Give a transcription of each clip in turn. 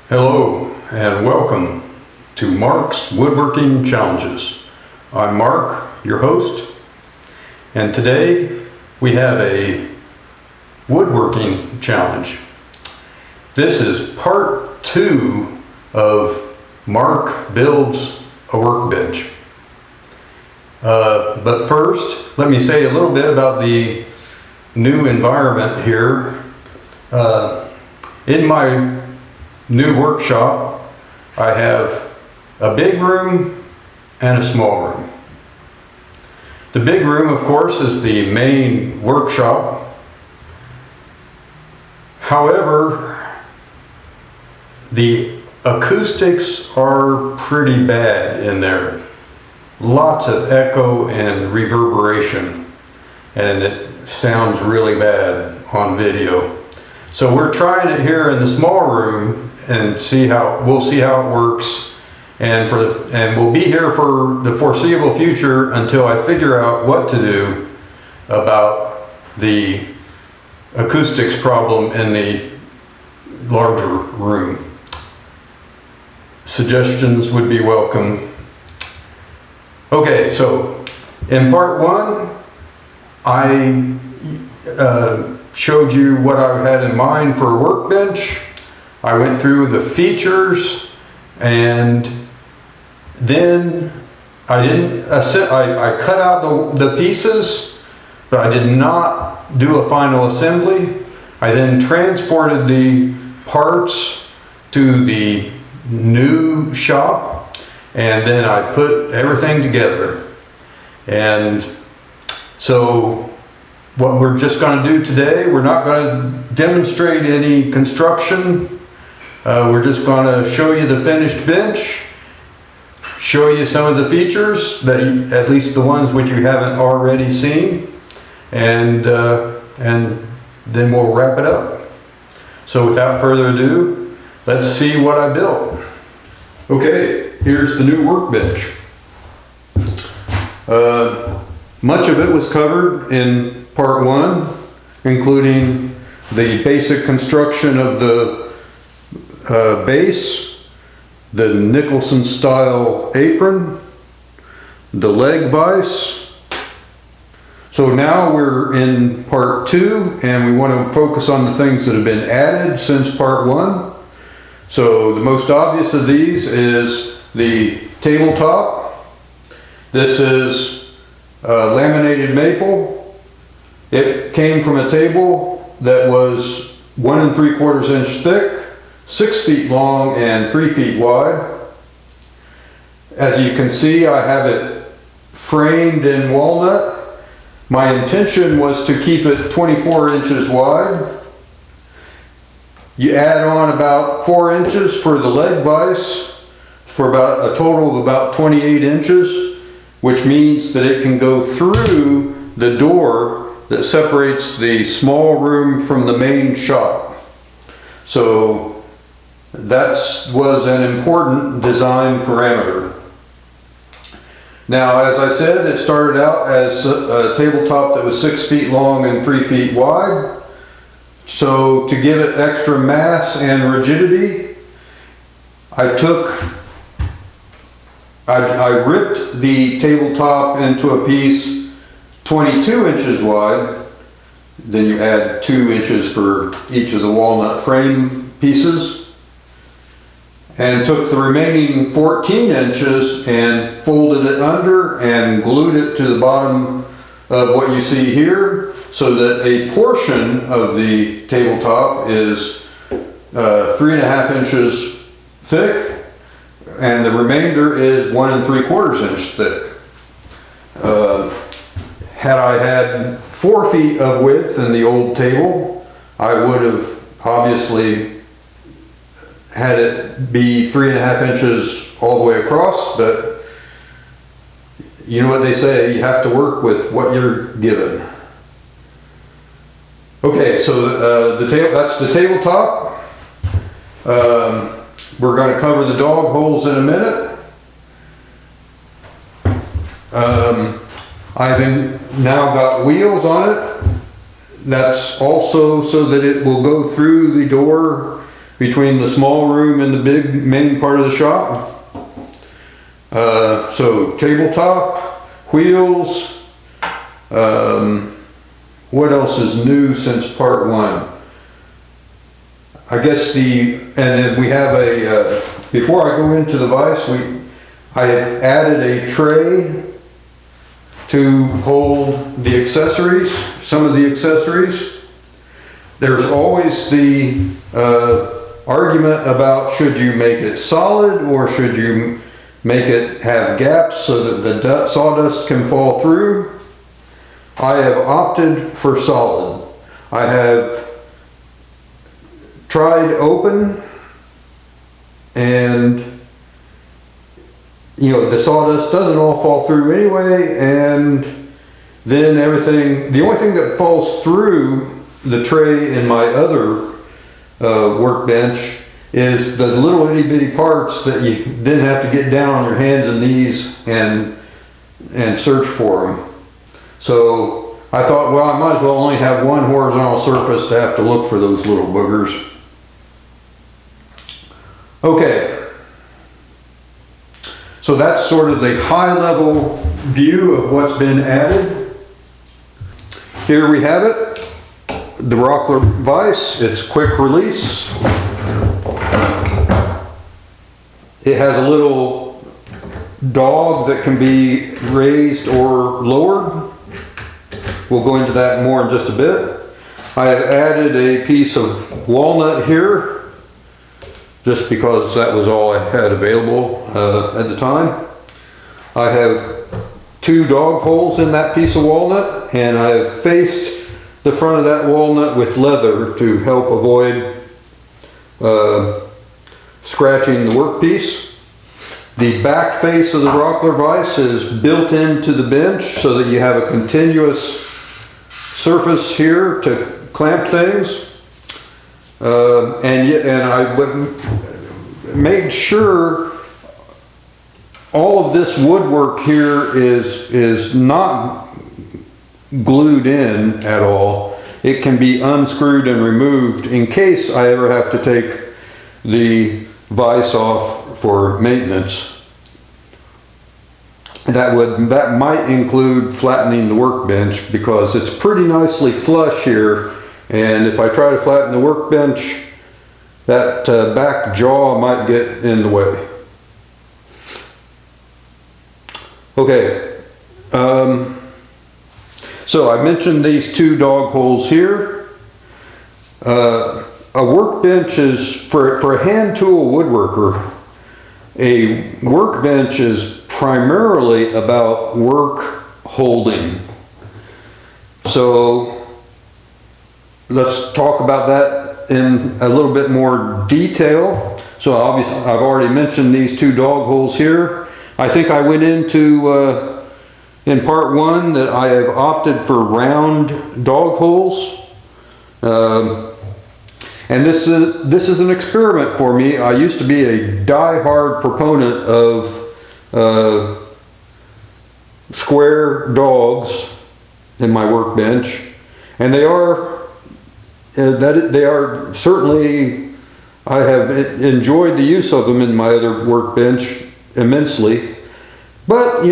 Hello and welcome to Mark's Woodworking Challenges. I'm Mark, your host, and today we have a woodworking challenge. This is part 2 of Mark Builds a Workbench. But first, let me say a little bit about the new environment here. In my new workshop, I have a big room and a small room. The big room, of course, is the main workshop. However, the acoustics are pretty bad in there. Lots of echo and reverberation, and it sounds really bad on video. So we're trying it here in the small room and we'll see how it works, and we'll be here for the foreseeable future until I figure out what to do about the acoustics problem in the larger room. Suggestions would be welcome. Okay, so in part 1, I showed you what I had in mind for a workbench. I went through the features, and then I cut out the pieces, but I did not do a final assembly. I then transported the parts to the new shop, and then I put everything together. And so what we're just going to do today, we're not going to demonstrate any construction. We're just going to show you the finished bench, show you some of the features, at least the ones which you haven't already seen, and then we'll wrap it up. So without further ado, let's see what I built. Okay, here's the new workbench. Much of it was covered in part 1, including the basic construction of the base, the Nicholson style apron, the leg vise. So now we're in part 2, and we want to focus on the things that have been added since part 1. So the most obvious of these is the tabletop. This is laminated maple. It came from a table that was 1 3/4 inch thick, 6 feet long, and 3 feet wide. As you can see, I have it framed in walnut. My intention was to keep it 24 inches wide. You add on about 4 inches for the leg vise for about a total of about 28 inches, which means that it can go through the door that separates the small room from the main shop. So that was an important design parameter. Now, as I said, it started out as a tabletop that was 6 feet long and 3 feet wide. So to give it extra mass and rigidity, I ripped the tabletop into a piece 22 inches wide. Then you add 2 inches for each of the walnut frame pieces, and took the remaining 14 inches and folded it under and glued it to the bottom of what you see here, so that a portion of the tabletop is 3.5 inches thick, and the remainder is 1 3/4 inch thick. Had I had 4 feet of width in the old table, I would have obviously had it be 3.5 inches all the way across, but you know what they say, you have to work with what you're given. Okay, so that's the tabletop. We're going to cover the dog holes in a minute. I've now got wheels on it. That's also so that it will go through the door between the small room and the big main part of the shop. So tabletop, wheels, what else is new since part one? I guess and then we have before I go into the vise, I have added a tray to hold the accessories, some of the accessories. There's always the argument about should you make it solid or should you make it have gaps so that the sawdust can fall through. I have opted for solid. I have tried open, and the sawdust doesn't all fall through anyway, and then the only thing that falls through the tray in my other workbench is the little itty bitty parts that you then have to get down on your hands and knees and search for them. So I thought, well, I might as well only have one horizontal surface to have to look for those little boogers. Okay, so that's sort of the high level view of what's been added. Here we have it, the Rockler vise. It's quick release. It has a little dog that can be raised or lowered. We'll go into that more in just a bit. I have added a piece of walnut here, just because that was all I had available at the time. I have 2 dog holes in that piece of walnut, and I have faced the front of that walnut with leather to help avoid scratching the workpiece. The back face of the Rockler vise is built into the bench so that you have a continuous surface here to clamp things. And I made sure all of this woodwork here is not glued in at all. It can be unscrewed and removed in case I ever have to take the vise off for maintenance. That might include flattening the workbench, because it's pretty nicely flush here, and if I try to flatten the workbench, that back jaw might get in the way. Okay, so I mentioned these 2 dog holes here. A workbench is, for a hand tool woodworker, a workbench is primarily about work holding. So let's talk about that in a little bit more detail. So obviously I've already mentioned these 2 dog holes here. I think I went into in part 1 that I have opted for round dog holes. And this is an experiment for me. I used to be a die-hard proponent of square dogs in my workbench, and they are certainly, I have enjoyed the use of them in my other workbench immensely. But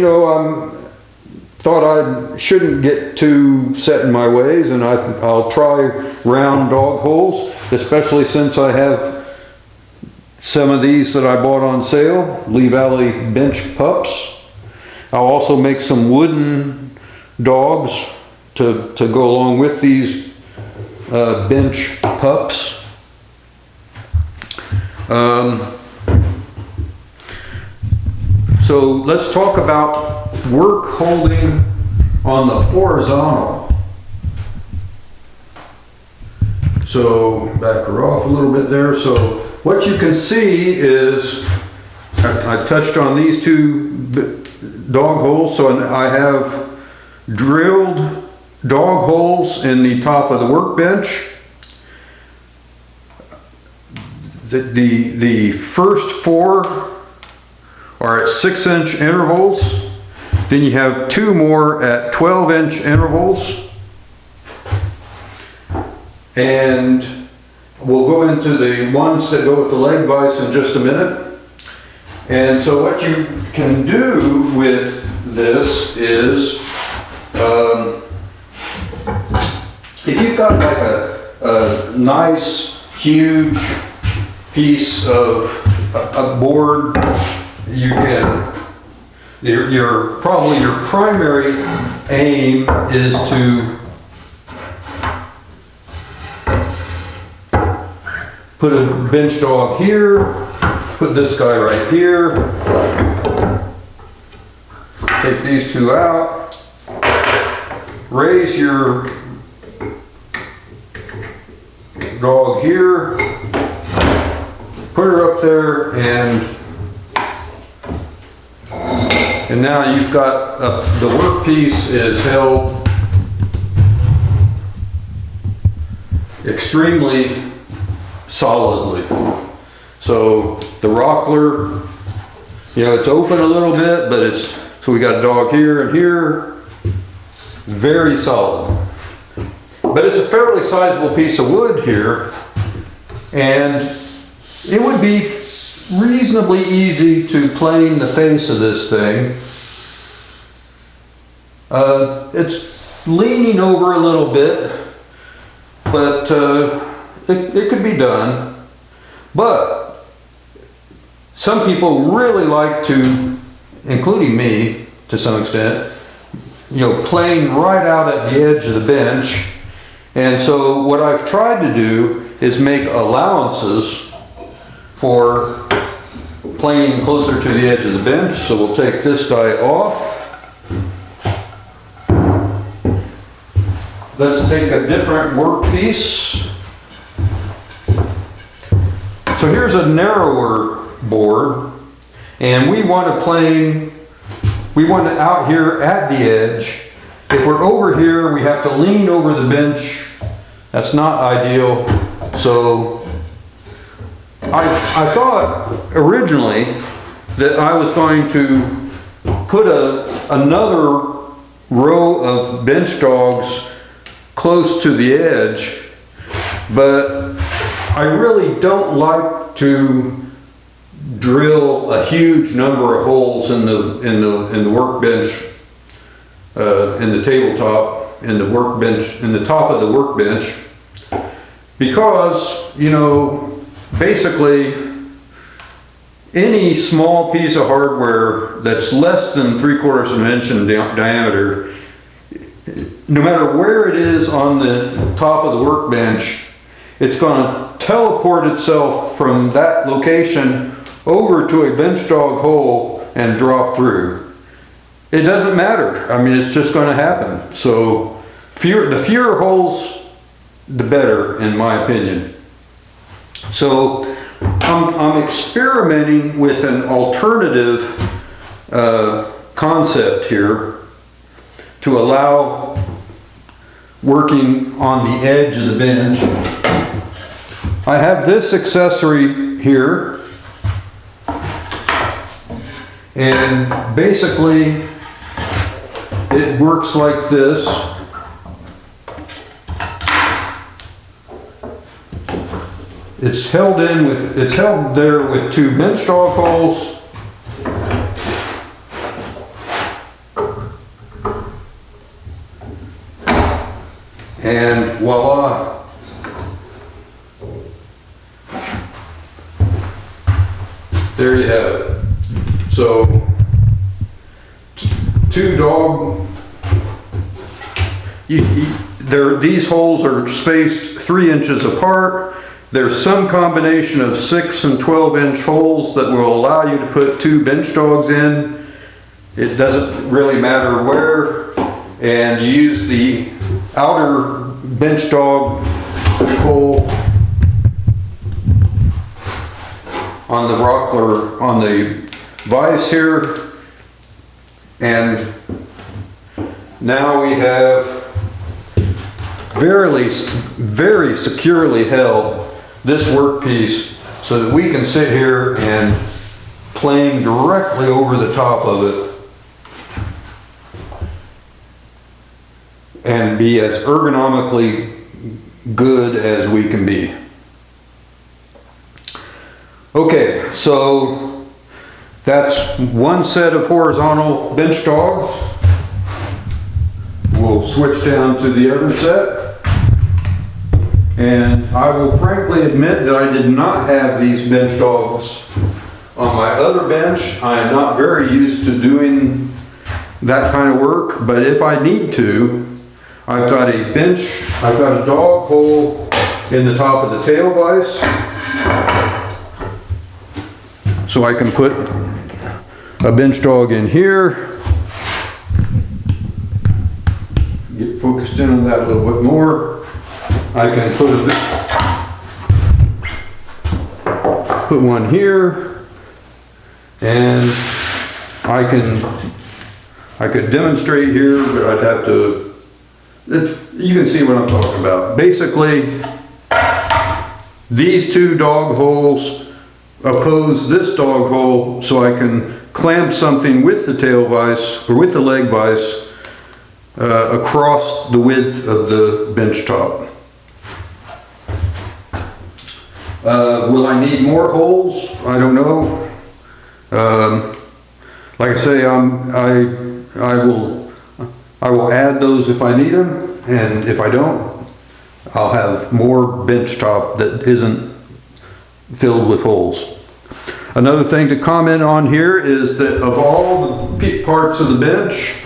thought I shouldn't get too set in my ways, and I'll try round dog holes, especially since I have some of these that I bought on sale, Lee Valley bench pups. I'll also make some wooden dogs to go along with these bench pups. So let's talk about work holding on the horizontal. So back her off a little bit there. So what you can see is, I touched on these 2 dog holes. So I have drilled dog holes in the top of the workbench. The first 4 are at 6-inch intervals. Then you have 2 more at 12-inch intervals. And we'll go into the ones that go with the leg vise in just a minute. And so what you can do with this is, if you've got like a nice, huge piece of a board, you can, probably your primary aim is to put a bench dog here, put this guy right here, take these two out, raise your dog here, put her up there, and now you've got the workpiece is held extremely solidly. So the rockler, it's open a little bit, but so we got a dog here and here, very solid. But it's a fairly sizable piece of wood here, and it would be reasonably easy to plane the face of this thing. It's leaning over a little bit, but it could be done. But some people really like to, including me to some extent, plane right out at the edge of the bench. And so what I've tried to do is make allowances for planing closer to the edge of the bench. So we'll take this guy off. Let's take a different workpiece. So here's a narrower board, and we want to plane, we want it out here at the edge. If we're over here, we have to lean over the bench. That's not ideal. So I thought originally that I was going to put another row of bench dogs close to the edge, but I really don't like to drill a huge number of holes in the workbench, in the tabletop, in the workbench, in the top of the workbench, because basically any small piece of hardware that's less than 3/4 of an inch in diameter, no matter where it is on the top of the workbench, it's going to teleport itself from that location over to a bench dog hole and drop through. It doesn't matter. I mean, it's just going to happen. So the fewer holes, the better, in my opinion. So I'm experimenting with an alternative concept here to allow working on the edge of the bench. I have this accessory here, and basically it works like this. It's held there with two bench dog holes. And voila. There you have it. So, two dog, these holes are spaced 3 inches apart. There's some combination of 6 and 12-inch holes that will allow you to put two bench dogs in. It doesn't really matter where. And you use the outer bench dog hole on the rockler, on the vise here. And now we have very securely held this workpiece so that we can sit here and plane directly over the top of it and be as ergonomically good as we can be. Okay, so that's one set of horizontal bench dogs. We'll switch down to the other set. And I will frankly admit that I did not have these bench dogs on my other bench. I am not very used to doing that kind of work, but if I need to, I've got a dog hole in the top of the tail vise. So I can put a bench dog in here. Get focused in on that a little bit more. I can put one here, and I could demonstrate here, but I'd have to, you can see what I'm talking about. Basically, these two dog holes oppose this dog hole, so I can clamp something with the tail vise, or with the leg vise, across the width of the bench top. Will I need more holes? I don't know. Like I say, I will add those if I need them, and if I don't, I'll have more bench top that isn't filled with holes. Another thing to comment on here is that of all the parts of the bench,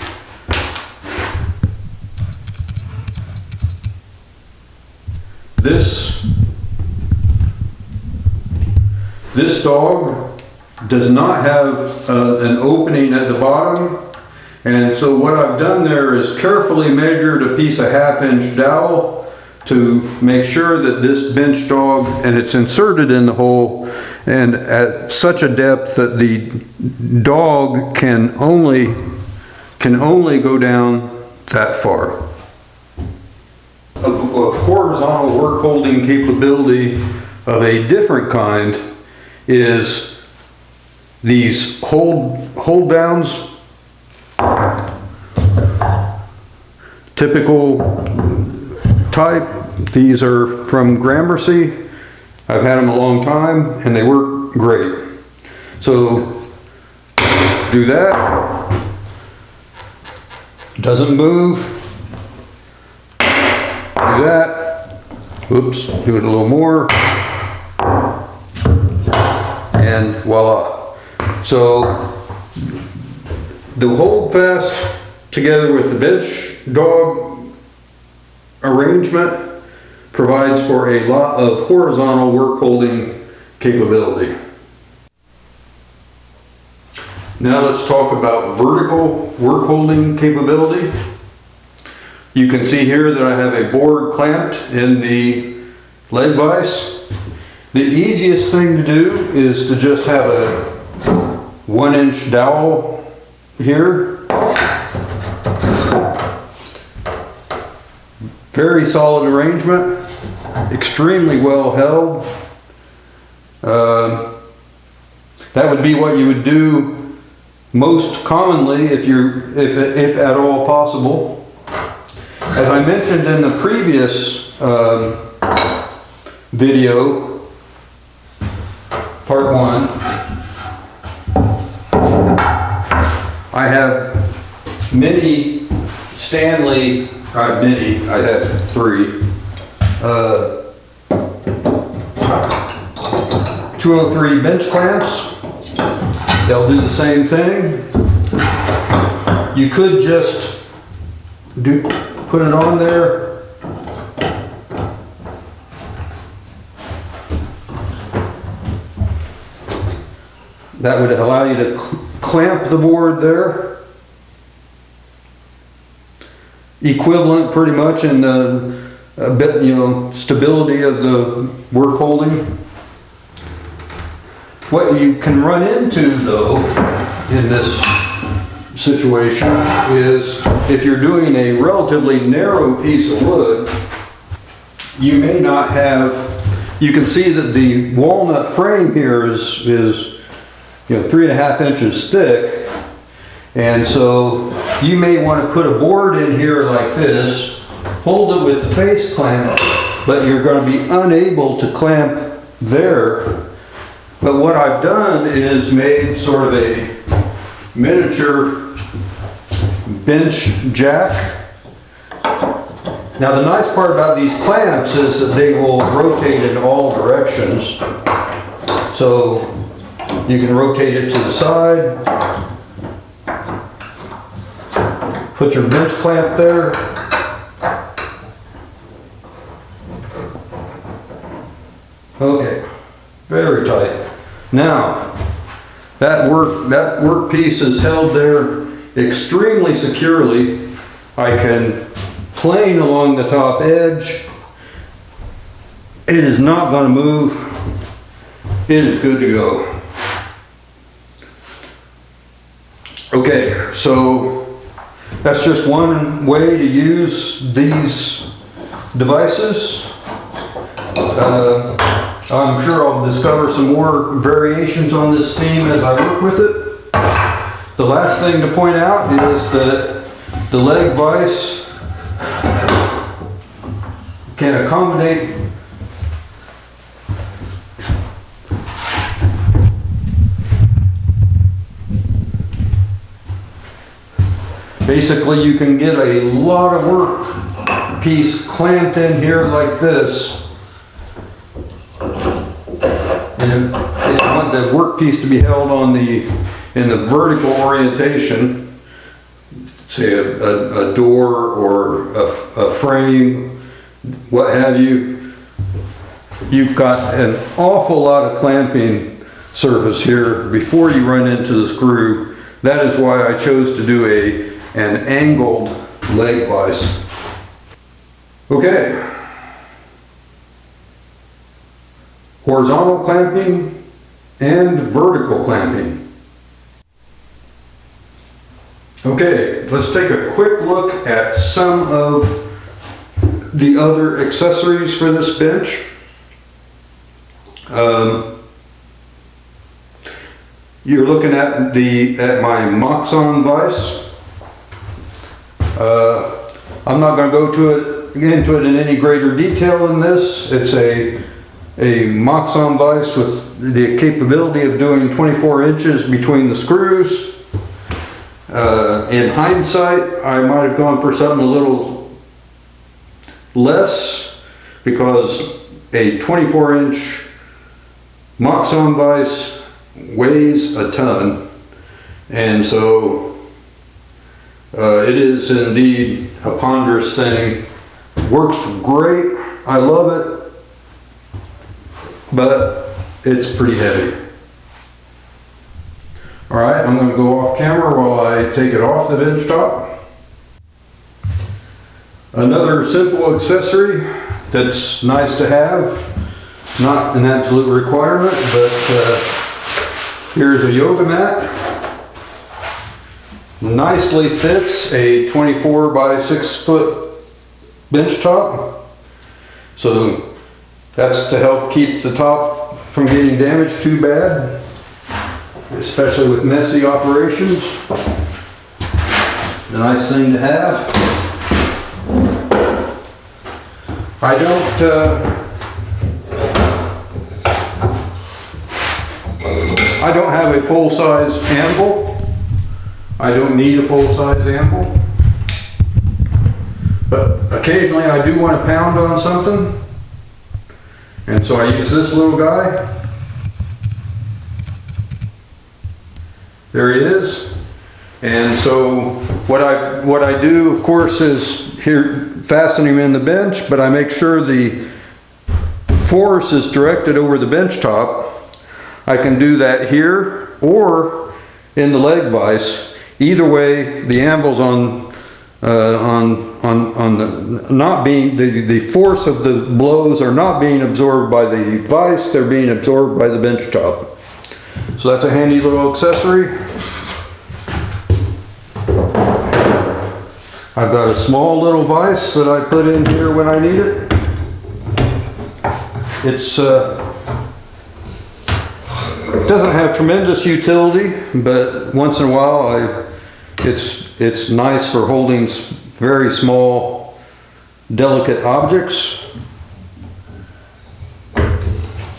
this dog does not have an opening at the bottom, and so what I've done there is carefully measured a piece of 1/2 inch dowel to make sure that this bench dog, and it's inserted in the hole and at such a depth that the dog can only go down that far. A horizontal work holding capability of a different kind is these hold downs. Typical type. These are from Gramercy. I've had them a long time and they work great. So do that. Doesn't move. Do that. Oops, do it a little more. And voila. So the hold fast together with the bench dog arrangement provides for a lot of horizontal work holding capability. Now let's talk about vertical work holding capability. You can see here that I have a board clamped in the leg vise. The easiest thing to do is to just have a 1 inch dowel here. Very solid arrangement, extremely well held. That would be what you would do most commonly if at all possible. As I mentioned in the previous video, part 1, I have many Stanley. I have 3. 203 bench clamps. They'll do the same thing. You could just put it on there. That would allow you to clamp the board there. Equivalent pretty much in the stability of the work holding. What you can run into though in this situation is if you're doing a relatively narrow piece of wood, you may not have, you can see that the walnut frame here is 3.5 inches thick. And so you may want to put a board in here like this, hold it with the face clamp, but you're going to be unable to clamp there But what I've done is made sort of a miniature bench jack. Now the nice part about these clamps is that they will rotate in all directions. So you can rotate it to the side, put your bench clamp there. Okay, very tight. Now, that work piece is held there extremely securely. I can plane along the top edge. It is not going to move. It is good to go. Okay, so that's just one way to use these devices. I'm sure I'll discover some more variations on this theme as I work with it. The last thing to point out is that the leg vise can accommodate basically you can get a lot of work piece clamped in here like this. And if you want the workpiece to be held on in the vertical orientation, say a door or a frame, what have you, you've got an awful lot of clamping surface here before you run into the screw. That is why I chose to do an angled leg vise. Okay. Horizontal clamping and vertical clamping. Okay, let's take a quick look at some of the other accessories for this bench. You're looking at my Moxon Vice. I'm not going to go into it in any greater detail than this. It's a Moxon Vice with the capability of doing 24 inches between the screws. In hindsight, I might have gone for something a little less because a 24-inch Moxon Vice weighs a ton, and so it is indeed a ponderous thing. Works great, I love it, but it's pretty heavy. All right, I'm going to go off camera while I take it off the bench top. Another simple accessory that's nice to have, not an absolute requirement, but here's a yoga mat. Nicely fits a 24 by 6 foot bench top. So that's to help keep the top from getting damaged too bad, especially with messy operations. A nice thing to have. I don't have a full-size anvil. I don't need a full-size anvil. But occasionally I do want to pound on something. And so I use this little guy. There he is. And so what I do, of course, is here fasten him in the bench, but I make sure the force is directed over the bench top. I can do that here or in the leg vise. Either way, the anvil's the force of the blows are not being absorbed by the vise, they're being absorbed by the bench top. So that's a handy little accessory. I've got a small little vise that I put in here when I need it. It doesn't have tremendous utility, but once in a while it's nice for holding very small, delicate objects.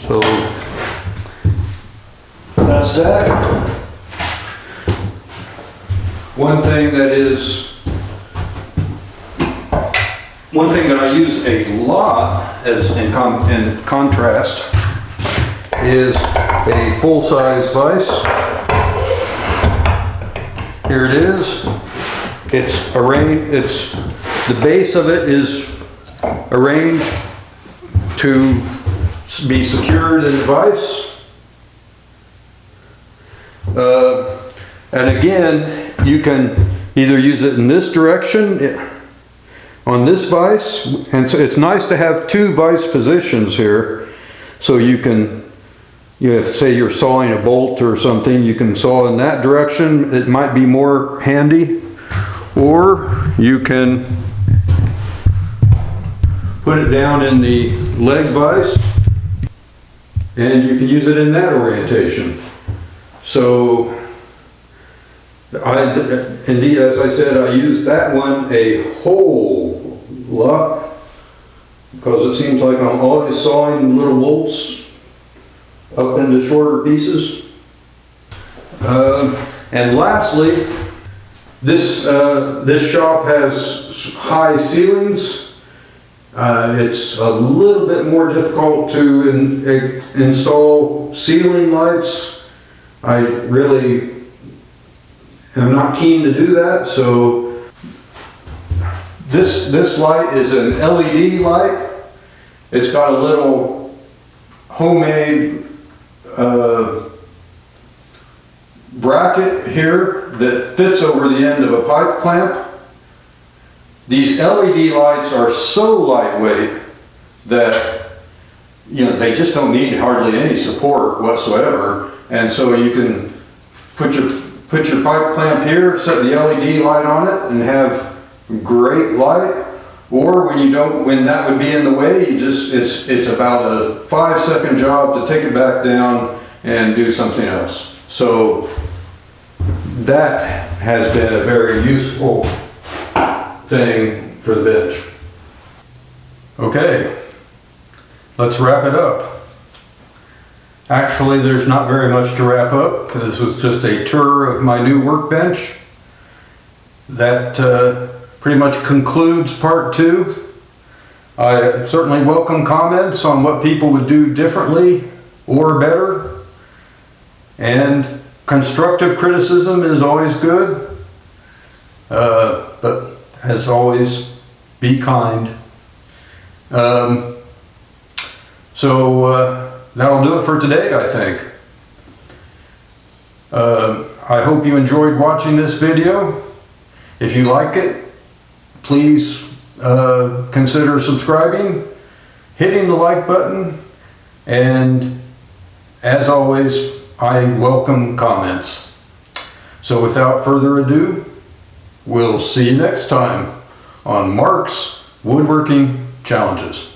So that's that. One thing that I use a lot as in contrast is a full-size vise. Here it is. It's arranged, the base of it is arranged to be secured in the vise. And again, you can either use it in this direction on this vise, and so it's nice to have two vise positions here, so you can, say you're sawing a bolt or something, you can saw in that direction. It might be more handy, or you can put it down in the leg vise, and you can use it in that orientation. So, indeed, as I said, I use that one a whole lot because it seems like I'm always sawing little bolts up into shorter pieces. And lastly, this shop has high ceilings. It's a little bit more difficult to install ceiling lights. I really am not keen to do that, so this light is an LED light. It's got a little homemade bracket here that fits over the end of a pipe clamp. These LED lights are so lightweight that they just don't need hardly any support whatsoever. And so you can put your pipe clamp here, set the LED light on it, and have great light. Or when that would be in the way, it's about a 5-second job to take it back down and do something else. So that has been a very useful thing for the bench. Okay, let's wrap it up. Actually, there's not very much to wrap up. This was just a tour of my new workbench. That pretty much concludes part 2. I certainly welcome comments on what people would do differently or better. And constructive criticism is always good. But as always, be kind. That'll do it for today, I think. I hope you enjoyed watching this video. If you like it, please consider subscribing, hitting the like button, and as always, I welcome comments. So without further ado, we'll see you next time on Mark's Woodworking Challenges.